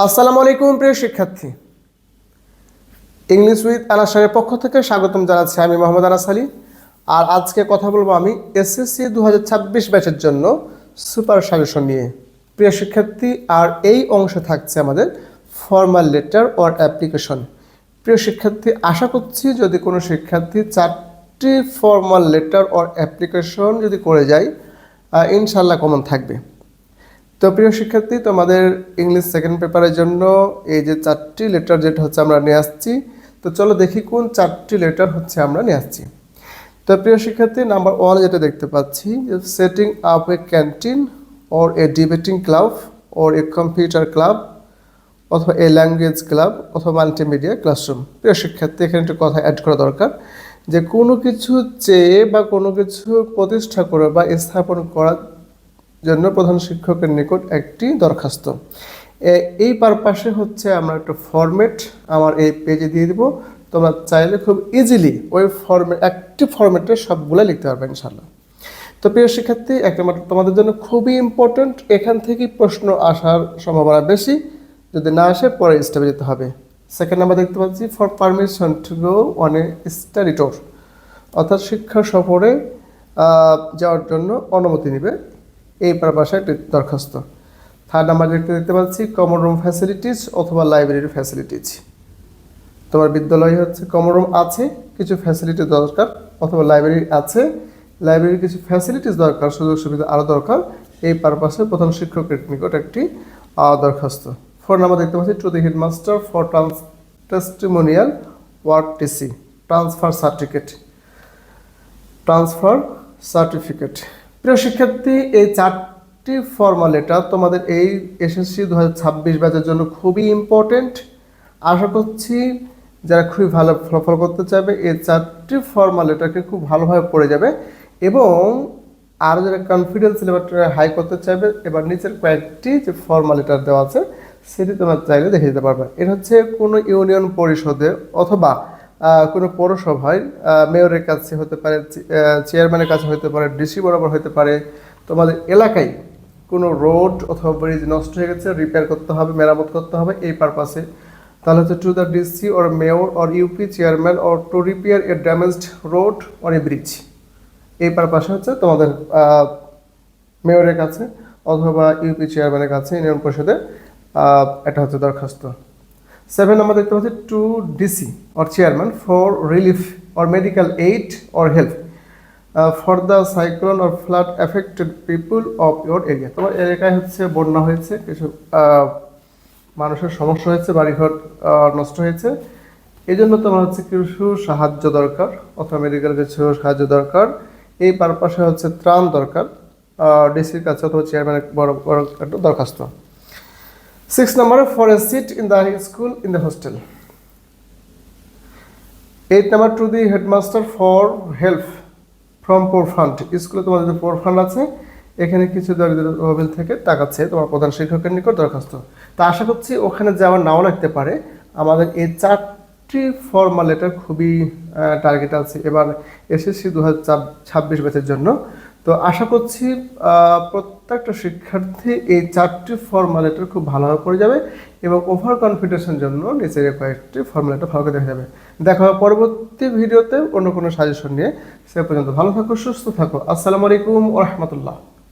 আসসালামু আলাইকুম প্রিয় শিক্ষার্থী, ইংলিশ উইথ আনাস স্যারের পক্ষ থেকে স্বাগতম জানাচ্ছি আমি মোহাম্মদ আনাস আলী। আর আজকে কথা বলবো আমি এসএসসি 2026 ব্যাচের জন্য সুপার সাজেশন নিয়ে। প্রিয় শিক্ষার্থী, আর এই অংশে থাকছে আমাদের ফর্মাল লেটার অর অ্যাপ্লিকেশন। প্রিয় শিক্ষার্থী, আশা করছি যদি কোনো শিক্ষার্থী 4টি ফর্মাল লেটার অর অ্যাপ্লিকেশন যদি করে যায়, ইনশাল্লাহ কমন থাকবে। তো প্রিয় শিক্ষার্থী, তোমাদের ইংলিশ সেকেন্ড পেপারের জন্য এই যে 4টি লেটার যেটা হচ্ছে আমরা নিয়ে আসছি, তো চলো দেখি কোন 4টি লেটার হচ্ছে আমরা নিয়ে আসছি। তো প্রিয় শিক্ষার্থী, নাম্বার 1 যেটা দেখতে পাচ্ছি, setting up a canteen or a debating club or a computer club অথবা এ ল্যাঙ্গুয়েজ ক্লাব অথবা মাল্টিমিডিয়া ক্লাসরুম। প্রিয় শিক্ষার্থী, এখানে একটু কথা অ্যাড করা দরকার যে কোনো কিছু চেয়ে বা কোনো কিছু প্রতিষ্ঠা করে বা স্থাপন করার জন্য প্রধান শিক্ষকের নিকট একটি দরখাস্ত। এই পারপাসে হচ্ছে আমরা একটা ফরম্যাট আমার এই পেজে দিয়ে দিব। তোমরা চাইলে খুব ইজিলি ওই একটি ফরম্যাটে সবগুলো লিখতে পারবে ইনশাল্লাহ। তো প্রিয় শিক্ষার্থী, একটা তোমাদের জন্য খুবই ইম্পর্টেন্ট, এখান থেকেই প্রশ্ন আসার সম্ভাবনা বেশি। যদি না আসে পরে স্টেপে যেতে হবে। সেকেন্ড নাম্বার দেখতে পাচ্ছি, for permission to go on a study tour, অর্থাৎ শিক্ষা সফরে যাওয়ার জন্য অনুমতি নেবে, এই পারপাসে একটি দরখাস্ত। থার্ড নাম্বার দেখতে পাচ্ছি, কমন রুম ফ্যাসিলিটিস অথবা লাইব্রেরি ফ্যাসিলিটিস। তোমার বিদ্যালয়ে হচ্ছে কমন রুম আছে, কিছু ফ্যাসিলিটি দরকার, অথবা লাইব্রেরি আছে, লাইব্রেরির কিছু ফ্যাসিলিটিস দরকার, সুযোগ সুবিধা আরও দরকার, এই পারপাসে প্রধান শিক্ষকের নিকট একটি দরখাস্ত। 4 নাম্বার দেখতে পাচ্ছি, two the headmaster for testimonial work TC transfer certificate. প্রিয় শিক্ষার্থী, এই 4টি ফর্মাল লেটার তোমাদের এই এসএসসি 2026 ব্যাচের জন্য খুবই ইম্পর্টেন্ট। আশা করছি যারা খুবই ভালো ফলাফল করতে চাইবে এই 4টি ফর্মাল লেটারকে খুব ভালোভাবে পড়ে যাবে, এবং আরও যারা কনফিডেন্স লেভেলটা হাই করতে চাইবে, এবার নিচের কয়েকটি যে ফর্মাল লেটার দেওয়া আছে সেটি তোমরা চাইলে দেখে দিতে পারবে। এটা হচ্ছে কোনো ইউনিয়ন পরিষদে অথবা কোনো পৌরসভায় মেয়রের কাছে হতে পারে, চেয়ারম্যানের কাছে হতে পারে, ডিসি বরাবর হতে পারে। তোমাদের এলাকায় কোনো রোড অথবা ব্রিজ নষ্ট হয়ে গেছে, রিপেয়ার করতে হবে, মেরামত করতে হবে, এই পারপাসে, তাহলে হচ্ছে to the DC or mayor or UP chairman or to repair A damaged road or a bridge, এই পারপাসে হচ্ছে তোমাদের মেয়রের কাছে অথবা ইউপি চেয়ারম্যানের কাছে, ইউনিয়ন পরিষদে এটা হচ্ছে দরখাস্ত। 7 নাম্বার দেখতে পাচ্ছি, two DC or chairman for relief or medical aid or help for the cyclone or flood affected people of your area. তোমার এলাকায় হচ্ছে বন্যা হয়েছে, কিছু মানুষের সমস্যা হয়েছে, বাড়িঘর নষ্ট হয়েছে, এই জন্য তোমার হচ্ছে কিছু সাহায্য দরকার অথবা মেডিকেল কিছু সাহায্য দরকার, এই পারপাসে হচ্ছে ত্রাণ দরকার, ডিসির কাছে অথবা চেয়ারম্যানের বড় বড় একটা দরখাস্ত। 6 number, for a seat in the school in the hostel. 8 number, to the headmaster for help from poor fund. স্কুলে তোমাদের যে পোর ফান্ড আছে, এখানে কিছু দরিদ্র তহবিল থেকে টাকা চেয়ে তোমার প্রধান শিক্ষকের নিকট দরখাস্ত। তা আশা করছি ওখানে যাওয়ার নাও লাগতে পারে। আমাদের এই 4টি ফর্মাল লেটার খুবই টার্গেট আছে এবার এসএসসি 2026 ব্যাচের জন্য। তো আশা করছি প্রত্যেকটা শিক্ষার্থী এই 4টি ফর্মাল লেটার খুব ভালোভাবে পড়ে যাবে, এবং ওভার কনফিডেন্সের জন্য নিচের কয়েকটি ফর্মাল লেটার ভালো করে দেখা যাবে। দেখা হবে পরবর্তী ভিডিওতে অন্য কোনো সাজেশন নিয়ে। সে পর্যন্ত ভালো থাকো, সুস্থ থাকো। আসসালামু আলাইকুম ওয়া রাহমাতুল্লাহ।